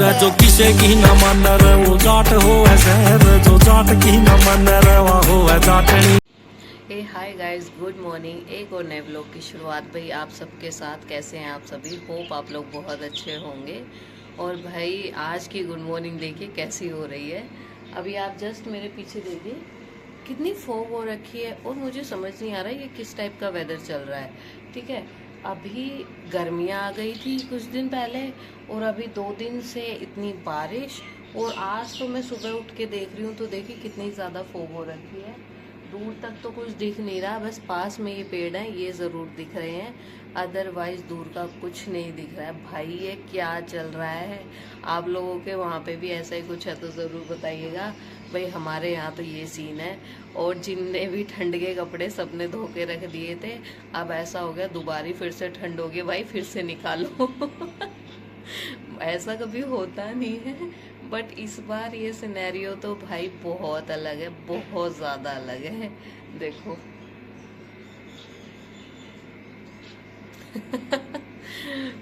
रे जो किसे की न मन रे वो जाट हो शहर जो जाट की न मन रे वो हो जाटनी। हे हाय गाइस, गुड मॉर्निंग। एक और नए ब्लॉग की शुरुआत। भाई आप सबके साथ कैसे हैं आप सभी? होप आप लोग बहुत अच्छे होंगे। और भाई आज की गुड मॉर्निंग देखिए कैसी हो रही है। अभी आप जस्ट मेरे पीछे देखिए कितनी फॉग हो रखी है और मुझे समझ नहीं आ रहा है ये किस टाइप का वेदर चल रहा है। ठीक है, अभी गर्मियाँ आ गई थी कुछ दिन पहले और अभी 2 दिन से इतनी बारिश। और आज तो मैं सुबह उठ के देख रही हूँ तो देखिए कितनी ज़्यादा फॉग हो रखी है। दूर तक तो कुछ दिख नहीं रहा, बस पास में ये पेड़ हैं ये ज़रूर दिख रहे हैं, अदरवाइज दूर का कुछ नहीं दिख रहा है। भाई ये क्या चल रहा है? आप लोगों के वहाँ पे भी ऐसा ही कुछ है तो ज़रूर बताइएगा। भाई हमारे यहाँ तो ये सीन है। और जिनने भी ठंड के कपड़े सबने धो के रख दिए थे, अब ऐसा हो गया दोबारा फिर से ठंड हो गई, भाई फिर से निकालो। ऐसा कभी होता नहीं है, बट इस बार ये सिनेरियो तो भाई बहुत अलग है, बहुत ज़्यादा अलग है। देखो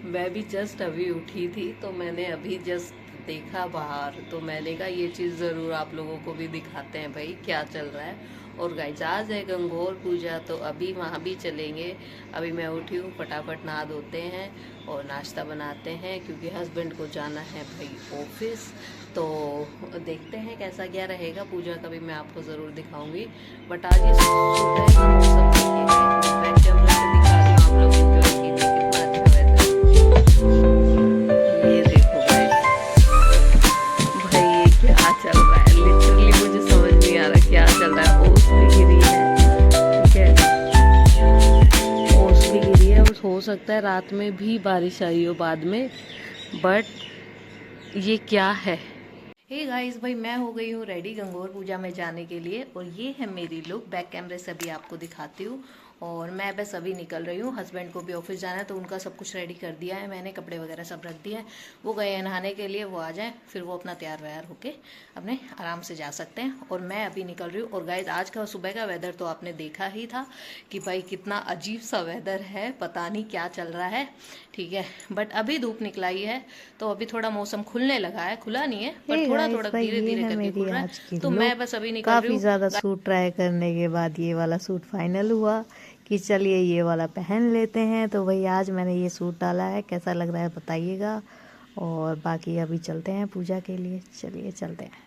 मैं भी जस्ट अभी उठी थी तो मैंने अभी जस्ट देखा बाहर, तो मैंने कहा ये चीज़ ज़रूर आप लोगों को भी दिखाते हैं भाई क्या चल रहा है। और गाइस आज है गंगोर पूजा तो अभी वहाँ भी चलेंगे। अभी मैं उठी हूँ, फटाफट नहा धोते हैं और नाश्ता बनाते हैं क्योंकि हस्बैंड को जाना है भाई ऑफिस। तो देखते हैं कैसा क्या रहेगा। पूजा का भी मैं आपको ज़रूर दिखाऊंगी, बट आज ये सूट है हम सब देखेंगे। बैक कैमरा से दिखा रही हूँ, आप लोग एंजॉय कीजिए कितना अच्छा वेदर। ये देखो भाई ये क्या चल रहा है, लिटरली मुझे समझ नहीं आ रहा क्या चल रहा है। ओस भी गिरी है, ठीक है, ओस भी गिरी है। हो सकता है रात में भी बारिश आई हो बाद में, बट ये क्या है। हे गाइस, भाई मैं हो गई हूँ रेडी गंगोर पूजा में जाने के लिए और ये है मेरी लुक। बैक कैमरे से भी आपको दिखाती हूँ। और मैं बस अभी निकल रही हूँ, हस्बैंड को भी ऑफिस जाना है तो उनका सब कुछ रेडी कर दिया है मैंने, कपड़े वगैरह सब रख दिए हैं। वो गए हैं नहाने के लिए, वो आ जाएं फिर वो अपना तैयार व्यार होके अपने आराम से जा सकते हैं। और मैं अभी निकल रही हूँ। और गाइस आज का सुबह का वेदर तो आपने देखा ही था कि भाई कितना अजीब सा वेदर है, पता नहीं क्या चल रहा है। ठीक है, बट अभी धूप निकलाई है तो अभी थोड़ा मौसम खुलने लगा है, खुला नहीं है पर थोड़ा थोड़ा धीरे धीरे करके खुल रहा है। तो मैं बस अभी निकल रही हूँ। काफी ज्यादा सूट ट्राई करने के बाद ये वाला सूट फाइनल हुआ कि चलिए ये वाला पहन लेते हैं। तो वही आज मैंने ये सूट डाला है, कैसा लग रहा है बताइएगा। और बाकी अभी चलते हैं पूजा के लिए, चलिए चलते हैं।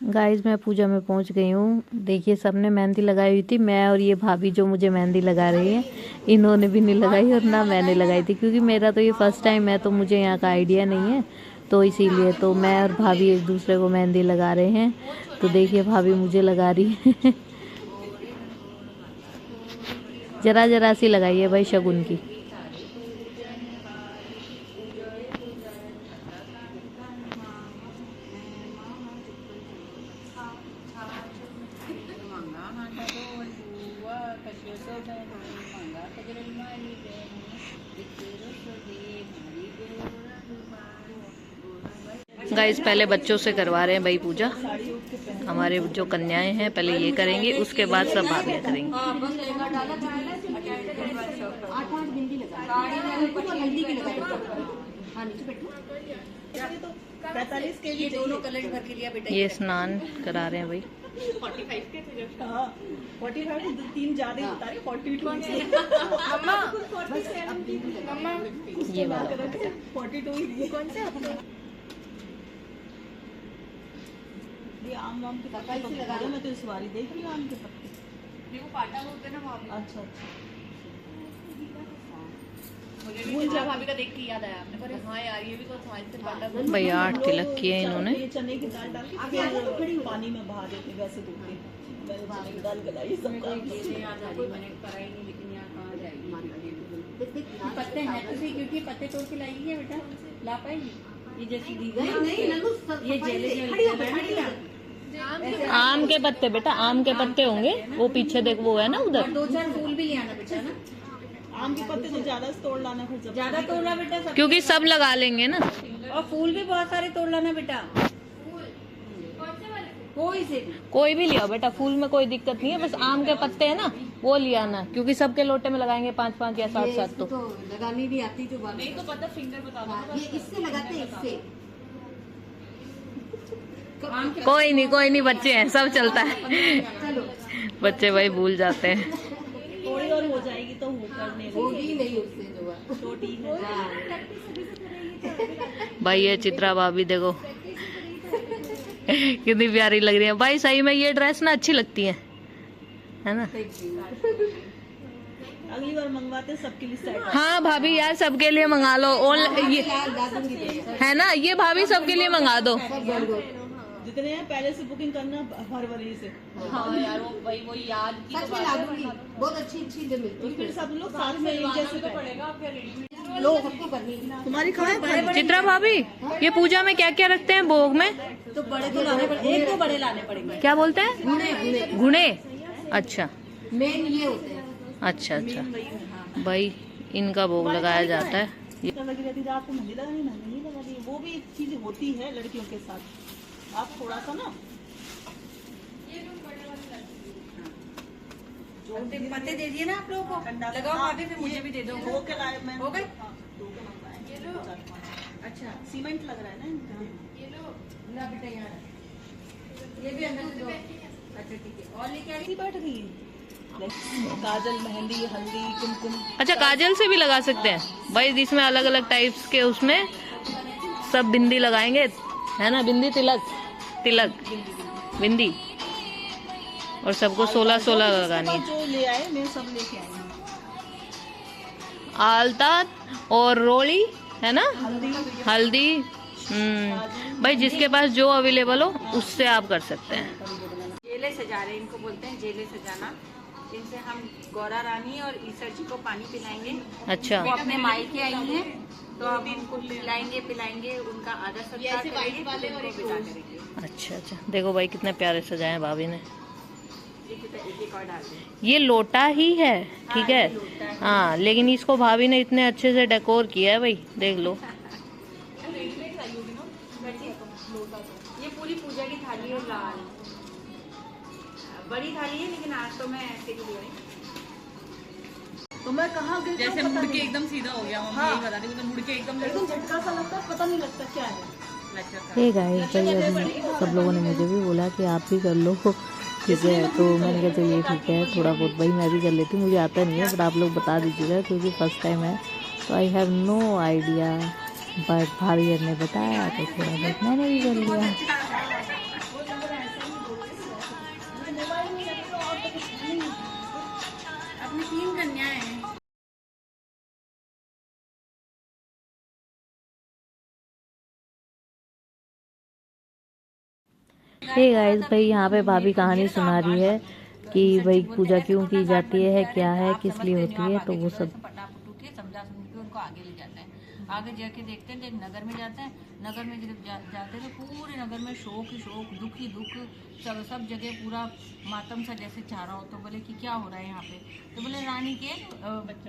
गाइस मैं पूजा में पहुंच गई हूँ। देखिए सबने मेहंदी लगाई हुई थी, मैं और ये भाभी जो मुझे मेहंदी लगा रही है इन्होंने भी नहीं लगाई और ना मैंने लगाई थी, क्योंकि मेरा तो ये फर्स्ट टाइम है तो मुझे यहाँ का आइडिया नहीं है। तो इसीलिए तो मैं और भाभी एक दूसरे को मेहंदी लगा रहे हैं। तो देखिए भाभी मुझे लगा रही है। जरा जरा सी लगाई है भाई शगुन की। गाइस पहले बच्चों से करवा रहे हैं भाई पूजा। हमारे जो कन्याएं हैं पहले ये करेंगे, उसके बाद सब भाभियां करेंगी। ये स्नान करा रहे हैं भाई। 45 के थे जब। हाँ 45 3 ज्यादा बता रहे 42 मम्मा मम्मा ये वाला 42 ही कौन से आपने ये आम वाम के पत्ते लगा रहे। मैं तो इस बारी देख रही हूँ आम के पत्ते, देखो पाटा बोलते हैं ना वहाँ पे। अच्छा मुझे भी भाभी का देख के याद आया आपने, पर हाँ यार ये भी तो हमारे से पाटा बोलते। भाई 8 तिलक किए इन्होंने। चने की दाल डाल के पानी में बहा देते वैसे धोते। मैंने चने की दाल गलाई सब मैंने कराई नहीं, लेकिन यहाँ कहाँ जाएगी पत्ते हैं तो सही, क्योंकि पत्ते तोड़ के लाएगी क्या बेटा, ला पाएगी? ये जैसी दी गई ये जेले आम के पत्ते बेटा, आम के पत्ते होंगे वो पीछे देख, वो है ना उधर। 2-4 फूल भी ले आना बेटा ना, आम के पत्ते तो ज्यादा तोड़ लाना, फिर ज्यादा तोड़ ला बेटा सब, क्योंकि सब लगा लेंगे ना। और फूल भी बहुत सारे तोड़ लाना बेटा। कोई भी लिया बेटा, फूल में कोई दिक्कत नहीं है, बस आम के पत्ते हैं ना वो लिया ना, क्योंकि सबके लोटे में लगाएंगे 5-5 या 7-7 तो लगानी नहीं आती जो नहीं तो पता फिंगर बता दो। ये इससे लगाते हैं, इससे कोई नहीं बच्चे हैं, सब चलता है। बच्चे भाई भूल जाते हैं। थोड़ी और हो जाएगी तो होगी नहीं उससे जो छोटी भाई ये चित्रा भाभी देखो कितनी प्यारी लग रही है भाई, सही में ये ड्रेस ना अच्छी लगती है ना। अगली बार मंगवाते सबके लिए सेट। हाँ भाभी यार सबके लिए मंगा लो, ये है ना, ये भाभी सबके लिए मंगा दो। जितने हैं पहले से बुकिंग करना फरवरी से। हाँ यार वो याद की सच में ला दूंगी, बहुत अच्छी चीजें मिलती है। फिर सब लोग साथ में एक जैसे पड़ेगा, फिर लोग सबको करनी तुम्हारी कहाँ। चित्रा भाभी ये पूजा में क्या क्या रखते हैं भोग में? तो बड़े तो लाने पड़ेंगे, एक तो बड़े लाने पड़ेंगे। क्या बोलते हैं? घुने। अच्छा मेन ये होते हैं। अच्छा भाई इनका भोग लगाया जाता है। लगी रहती है आपको, मेहंदी लगानी नहीं लगानी, वो भी एक चीज होती है लड़कियों के साथ। आप थोड़ा सा ना पत्ते दे दिए ना आप लोगों को, लगाओ भाभी, फिर मुझे भी दे दो। हो के लाए मैं, हो गए। अच्छा सीमेंट लग रहा है ना, ये लो ना बेटा, यहाँ ये भी अंदर से दो। अच्छा ठीक है, और लेके आ रही बैठ गई है। काजल, मेहंदी, हल्दी, कुमकुम। अच्छा काजल से भी लगा सकते हैं भाई, जिसमें अलग अलग टाइप्स के उसमें सब बिंदी लगाएंगे, है ना, बिंदी तिलक बिंदी, और सबको 16 लगानी है। जो ले आए मैं सब लेके आई हूँ। आलता और रोली है ना, हल्दी। भाई जिसके पास जो अवेलेबल हो उससे आप कर सकते हैं। जेले सजा रहे, इनको बोलते हैं जेले सजाना। इनसे हम गौरा रानी और ईसर जी को पानी पिलाएंगे। अच्छा वो अपने मायके आई हैं तो हम उनको पिलाएंगे उनका आदर सत्कार करेंगे, उनको विदा करेंगे। अच्छा देखो भाई कितने प्यारे सजाए हैं भाभी ने। एक और डाल दें। ये लोटा ही है, ठीक है हाँ, लेकिन इसको भाभी ने इतने अच्छे से डेकोर किया है भाई, देख लो। ये पूरी पूजा की थाली है, लाल बड़ी थाली है, लेकिन आज तो मैं ऐसे ही ले तो मैं कहाँ गई जैसे मुड़ के एकदम सीधा हो गया। हाँ। यही बता रही हूँ, तो मुड़ के एकदम झटका सा लगता है, पता नहीं लगता क्या है। हे गाइस भाई अभी सब लोगों ने मुझे भी बोला कि आप भी कर लो, ठीक है, तो मैंने कहा चलिए ठीक है, थोड़ा बहुत भाई मैं भी कर लेती हूँ, मुझे आता नहीं है, बट आप लोग बता दीजिएगा क्योंकि फर्स्ट टाइम है, तो I have no idea, but भाभी ने बताया तो थोड़ा बहुत मैंने भी कर लिया। अपनी 3 कन्याएं हैं। हे गाइस भाई यहाँ पे भाभी कहानी सुना रही है कि भाई पूजा क्यों की जाती है, क्या है, किस लिए होती है, तो वो सब पटापट उठ के समझा सुन के उनको आगे ले जाते हैं। आगे जाके देखते हैं, जब नगर में जाते हैं, नगर में जब जाते हैं तो पूरे नगर में शोक ही शोक, दुख ही दुख, सब जगह पूरा मातम सा जैसे चाह रहा हो। तो बोले कि क्या हो रहा है यहाँ पे, तो बोले रानी के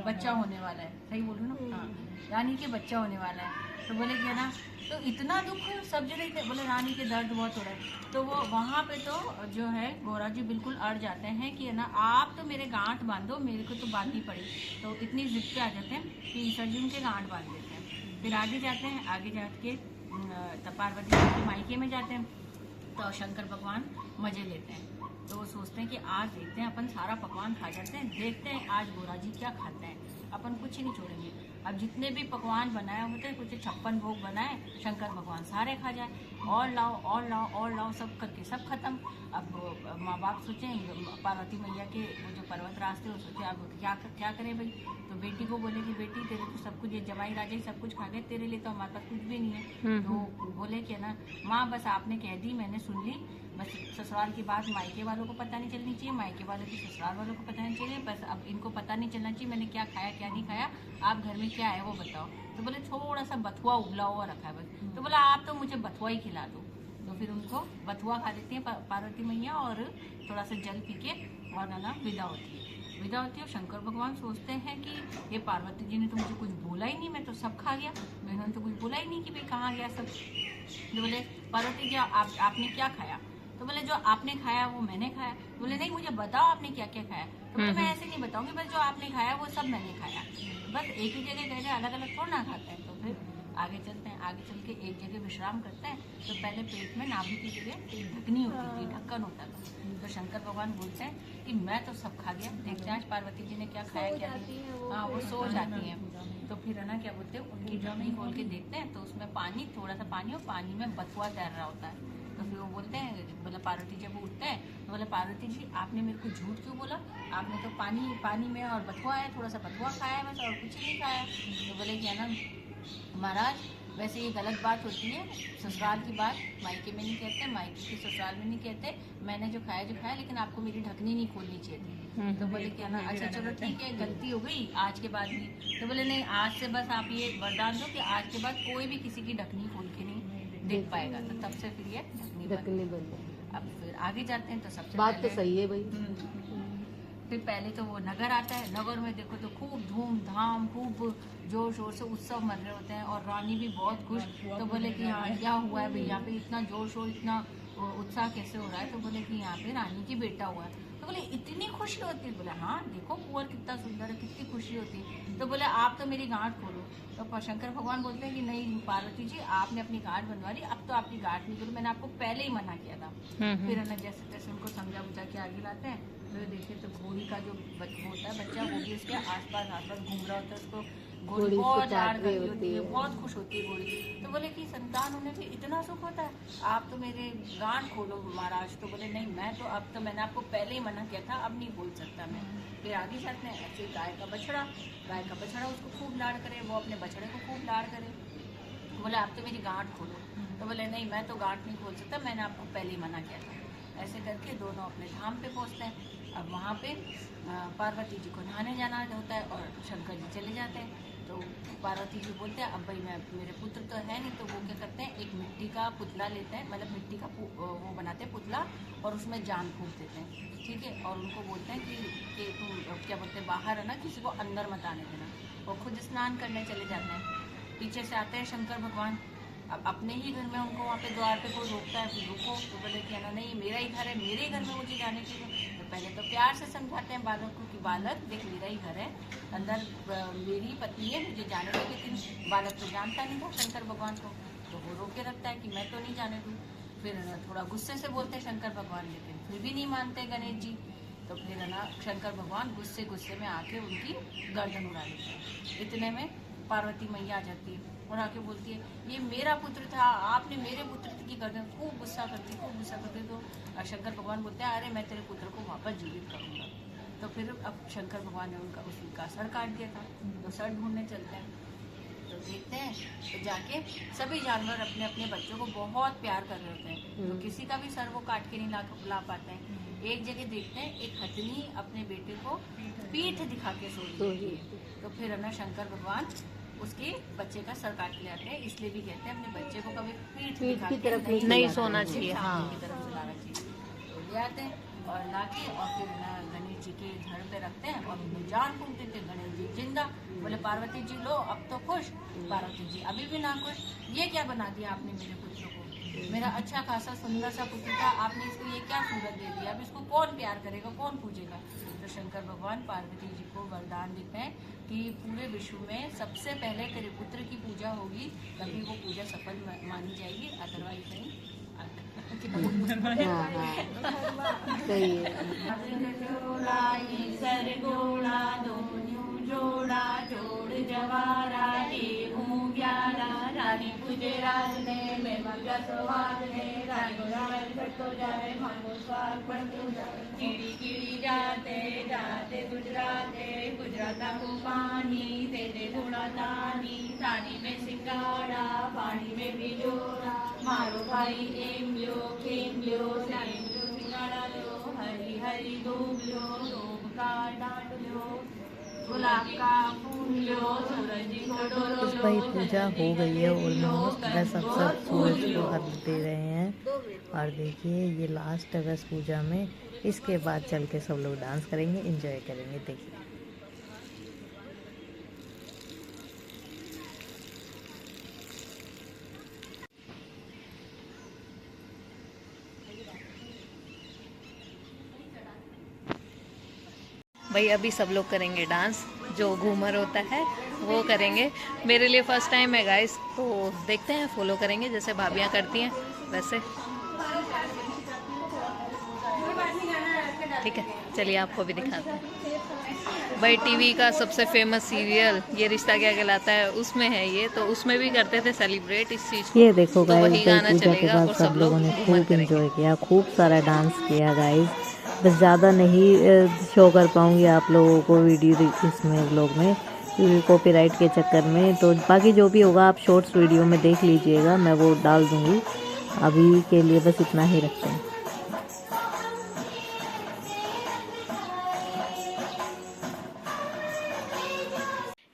बच्चा होने वाला है। सही बोलूँ ना? हाँ, रानी के बच्चा होने वाला है। तो बोले क्या ना, तो इतना दुख सब जगह, बोले रानी के दर्द बहुत हो रहा है। तो वो वहाँ पे तो जो है गोरा जी बिल्कुल अड़ जाते हैं कि ना आप तो मेरे गांठ बांधो, मेरे को तो बांधनी पड़ी। तो इतनी जिद पे आ जाते हैं कि ईसर जी उनके गांठ बांध देते हैं। फिर आगे जाते हैं, आगे जाके पार्वती जी के मायके में जाते हैं, तो शंकर भगवान मजे लेते हैं। तो वो सोचते हैं कि आज देखते हैं, अपन सारा पकवान खा जाते हैं, देखते हैं आज गोरा जी क्या खाते हैं, अपन कुछ ही नहीं छोड़ेंगे। अब जितने भी पकवान बनाए होते हैं, कुछ 56 भोग बनाए, शंकर भगवान सारे खा जाए, और लाओ और लाओ और लाओ, सब करके सब खत्म। अब माँ बाप सोचें, पार्वती मैया के वो जो पर्वत रास्ते वो सोचे अब क्या करें भाई। तो बेटी को बोले कि बेटी तेरे तो सब कुछ, ये जमाई राजा ही सब कुछ खा गए, तेरे लिए तो हमारे पास कुछ भी नहीं है। तो बोले कि ना माँ बस आपने कह दी, मैंने सुन ली, बस ससुराल की बात मायके वालों को पता नहीं चलनी चाहिए, मायके वालों की ससुराल वालों को पता नहीं चाहिए, बस अब इनको पता नहीं चलना चाहिए मैंने क्या खाया क्या नहीं खाया, आप घर में क्या है वो बताओ। तो बोले थोड़ा सा बथुआ उबला हुआ रखा है बस। तो बोला आप तो मुझे बथुआ ही खिला दो। तो फिर उनको बथुआ खा देती है पार्वती मैया, और थोड़ा सा जल पी के और ना विदा होती है। और शंकर भगवान सोचते हैं कि ये पार्वती जी ने तो मुझे कुछ बोला ही नहीं, मैं तो सब खा गया, मैंने तो कुछ बोला ही नहीं कि भाई कहाँ गया सब। तो बोले पार्वती जी आपने क्या खाया। तो बोले जो आपने खाया वो मैंने खाया। बोले नहीं मुझे बताओ आपने क्या क्या खाया। तो बोले मैं ऐसे नहीं बताऊंगी, बस जो आपने खाया वो सब मैंने खाया। बस एक ही जगह गए अलग अलग थोड़ा ना खाते हैं। तो फिर आगे चलते हैं, आगे चल के एक जगह विश्राम करते हैं। तो पहले पेट में नाभि की जगह एक ढकनी होती थी, ढक्कन होता था। तो शंकर भगवान बोलते हैं कि मैं तो सब खा गया, देखते हैं आज पार्वती जी ने क्या खाया क्या नहीं। हाँ वो सो जाती हैं। तो फिर है ना क्या बोलते हैं, उनकी ढकनी खोल के देखते हैं तो उसमें पानी, थोड़ा सा पानी, और पानी में बथुआ तैर रहा होता है। तो फिर वो बोलते हैं, बोले पार्वती जब वो उठते हैं तो बोले पार्वती जी आपने मेरे को झूठ क्यों बोला, आपने तो पानी में और बथुआ है, थोड़ा सा बथुआ खाया है बस, और कुछ नहीं खाया। तो बोले कि है ना महाराज वैसे ये गलत बात होती है, ससुराल की बात मायके में नहीं कहते, मायके की ससुराल में नहीं कहते। मैंने जो खाया लेकिन आपको मेरी ढकनी नहीं खोलनी चाहिए थी। तो बोले क्या ना अच्छा चलो ठीक है गलती हो गई आज के बाद भी। तो बोले नहीं आज से बस आप ये वरदान दो कि आज के बाद कोई भी किसी की ढकनी खोल के नहीं देख पाएगा। तो तब से फिर ये ढकनी बंद। अब फिर आगे जाते हैं तो सबसे बात तो सही है भाई। फिर पहले तो वो नगर आता है, नगर में देखो तो खूब धूमधाम, खूब जोर शोर से उत्सव मन रहे होते हैं, और रानी भी बहुत खुश। तो बोले कि यहाँ क्या हुआ है भाई, यहाँ पे इतना जोर शोर इतना उत्साह कैसे हो रहा है। तो बोले कि यहाँ पे रानी की बेटा हुआ है। तो बोले इतनी खुशी होती है। बोले हाँ देखो कुंवर कितना सुंदर है, कितनी खुशी होती है। तो बोले आप तो मेरी गांठ खोलो। तो शंकर भगवान बोलते हैं कि नहीं पार्वती जी आपने अपनी गांठ बनवा ली, अब तो आपकी गांठ नहीं खोलो, मैंने आपको पहले ही मना किया था। फिर है ना जैसे तैसे उनको समझा बुझा के आगे लाते हैं। तो देखिए तो घोड़ी का जो होता है बच्चा, वो भी उसके आसपास घूम रहा होता है, उसको घोड़ी बहुत लाड़ कर रही होती है, बहुत खुश होती है घोड़ी। तो बोले कि संतान होने पे इतना सुख होता है, आप तो मेरे गांठ खोलो महाराज। तो बोले नहीं मैं तो अब तो मैंने आपको पहले ही मना किया था, अब नहीं बोल सकता मैं। फिर आगे जाते हैं, ऐसे गाय का बछड़ा उसको खूब लाड़ करे, वो अपने बछड़े को खूब लाड़ करे। बोले आप तो मेरी गांठ खोलो। तो बोले नहीं मैं तो गांठ नहीं खोल सकता, मैंने आपको पहले ही मना किया था। ऐसे करके दोनों अपने धाम पे पहुंचते हैं। अब वहाँ पे पार्वती जी को नहाने जाना होता है और शंकर जी चले जाते हैं। तो पार्वती जी बोलते हैं अब भाई मैं, मेरे पुत्र तो है नहीं। तो वो क्या करते हैं, एक मिट्टी का पुतला लेते हैं, मतलब मिट्टी का वो बनाते हैं पुतला, और उसमें जान फूंक देते हैं, ठीक है। और उनको बोलते हैं कि तुम क्या बोलते हैं बाहर है ना, किसी को अंदर मत आने देना। वो खुद स्नान करने चले जाते हैं। पीछे से आते हैं शंकर भगवान। अब अपने ही घर में उनको वहाँ पे द्वार पे कोई रोकता है, फिर रुको। तो बोले कि ना नहीं मेरा ही घर है, मेरे ही घर में मुझे जाने की। तो पहले तो प्यार से समझाते हैं बालक को कि बालक देख मेरा ही घर है, अंदर मेरी पत्नी है, मुझे जाने दो। लेकिन बालक तो जानता नहीं था शंकर भगवान को, तो वो रोक के रखता है कि मैं तो नहीं जाने दूँ। फिर थोड़ा गुस्से से बोलते हैं शंकर भगवान, लेकिन फिर भी नहीं मानते गणेश जी। तो फिर है ना शंकर भगवान गुस्से में आके उनकी गर्दन उड़ा देते हैं। इतने में पार्वती मैया आ जाती है और आके बोलती है ये मेरा पुत्र था, आपने मेरे पुत्र की गर्दन। खूब गुस्सा करती। तो शंकर भगवान बोलते हैं अरे मैं तेरे पुत्र को वापस जीवित करूँगा। तो फिर अब शंकर भगवान ने उसका सर काट दिया था, तो सर ढूंढने चलते हैं। तो देखते हैं तो जाके सभी जानवर अपने अपने बच्चों को बहुत प्यार कर रहे होते हैं, तो किसी का भी सर वो काट के नहीं ला पाते हैं। एक जगह देखते हैं एक हथनी अपने बेटे को पीठ दिखा के सो रही है। तो फिर है ना शंकर भगवान उसके बच्चे का सर काट ले आते हैं। इसलिए भी कहते हैं अपने बच्चे को कभी पीठ की तरफ नहीं सोना चाहिए, हाँ की तरफ सुलाना चाहिए। तो ले आते हैं और लाके और फिर गणेश जी के धड़ पे रखते हैं और उनको जान फूंक देते हैं। गणेश जी जिंदा। बोले पार्वती जी लो अब तो खुश। पार्वती जी अभी भी ना खुश। ये क्या बना दिया आपने मेरे पुत्र को, मेरा अच्छा खासा सुंदर सा पुत्र था, आपने इसको ये क्या सूरत दे दिया, अब इसको कौन प्यार करेगा, कौन पूजेगा। तो शंकर भगवान पार्वती जी को वरदान देते हैं कि पूरे विश्व में सबसे पहले तेरे पुत्र की पूजा होगी, तभी वो पूजा सफल मानी जाएगी, अदरवाइज नहीं। जोड़ा जोड़ जवारा रानी पूजे राज ने मैं मगा स्वाद ने रानी तो जाए मानो स्वाद बढ़तो जाए कीड़ी कीड़ी जाते जाते गुजराता को पानी दे दे थोड़ा तानी में सिंगाड़ा पानी में भिजोड़ा मारो भाई एम लो खेम लो सिंगाड़ा लो हरी हरी दूब लो दूब का डांट लो गुलाब का फूल लो सूरज को डोलो। इस भाई पूजा हो गई है ऑलमोस्ट, बस अब सब सूरज को अर्घ दे रहे हैं। और देखिए ये लास्ट है बस पूजा में, इसके बाद चल के सब लोग डांस करेंगे, एंजॉय करेंगे। देखिए भाई अभी सब लोग करेंगे डांस, जो घूमर होता है वो करेंगे। मेरे लिए फर्स्ट टाइम है गाइस, तो देखते हैं, फॉलो करेंगे जैसे भाभियाँ करती हैं वैसे। ठीक है, चलिए आपको भी दिखाते हैं। भाई टीवी का सबसे फेमस सीरियल ये रिश्ता क्या कहलाता है उसमें है ये, तो उसमें भी करते थे सेलिब्रेट इस चीज़ को। ये देखो तो गाइस, वही गाना पूजा के चलेगा बाद और सब सब लोग लोगों ने घूमर खूब करेंगे। इंजॉय किया, खूब सारा डांस किया गाइस। बस ज़्यादा नहीं शो कर पाऊंगी आप लोगों को वीडियो इसमें व्लॉग में, क्योंकि कॉपीराइट के चक्कर में। तो बाकी जो भी होगा आप शॉर्ट्स वीडियो में देख लीजिएगा, मैं वो डाल दूंगी। अभी के लिए बस इतना ही रखते हैं।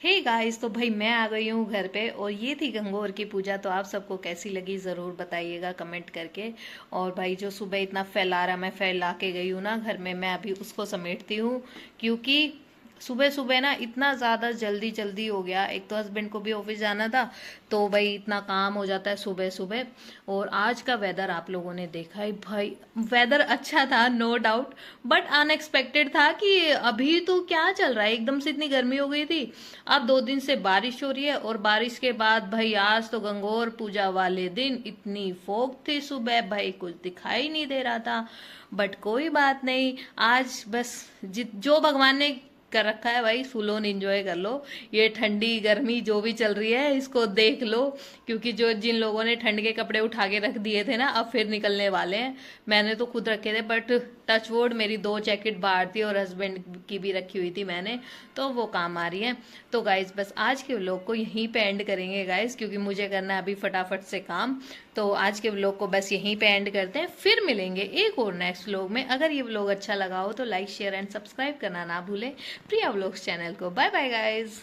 हे गाइस, तो भाई मैं आ गई हूँ घर पे और ये थी गंगोर की पूजा। तो आप सबको कैसी लगी ज़रूर बताइएगा कमेंट करके। और भाई जो सुबह इतना फैला मैं फैला के गई हूँ ना घर में, मैं अभी उसको समेटती हूँ, क्योंकि सुबह सुबह ना इतना ज़्यादा जल्दी जल्दी हो गया। एक तो हस्बैंड को भी ऑफिस जाना था, तो भाई इतना काम हो जाता है सुबह सुबह। और आज का वेदर आप लोगों ने देखा है भाई, वेदर अच्छा था नो डाउट, बट अनएक्सपेक्टेड था कि अभी तो क्या चल रहा है, एकदम से इतनी गर्मी हो गई थी। अब 2 दिन से बारिश हो रही है, और बारिश के बाद भाई आज तो गंगोर पूजा वाले दिन इतनी फोग थी सुबह, भाई कुछ दिखाई नहीं दे रहा था। बट कोई बात नहीं, आज बस जो भगवान ने कर रखा है भाई, फुल ऑन एंजॉय कर लो। ये ठंडी गर्मी जो भी चल रही है इसको देख लो, क्योंकि जिन लोगों ने ठंड के कपड़े उठा के रख दिए थे ना, अब फिर निकलने वाले हैं। मैंने तो खुद रखे थे, बट टच वुड मेरी 2 जैकेट बाहर थी और हस्बैंड की भी रखी हुई थी मैंने, तो वो काम आ रही है। तो गाइज बस आज के व्लॉग को यहीं पे एंड करेंगे गाइज, क्योंकि मुझे करना है अभी फटाफट से काम। तो आज के व्लॉग को बस यहीं पे एंड करते हैं, फिर मिलेंगे एक और नेक्स्ट व्लॉग में। अगर ये व्लॉग अच्छा लगा हो तो लाइक शेयर एंड सब्सक्राइब करना ना भूलें प्रिया व्लॉग्स चैनल को। Bye bye guys.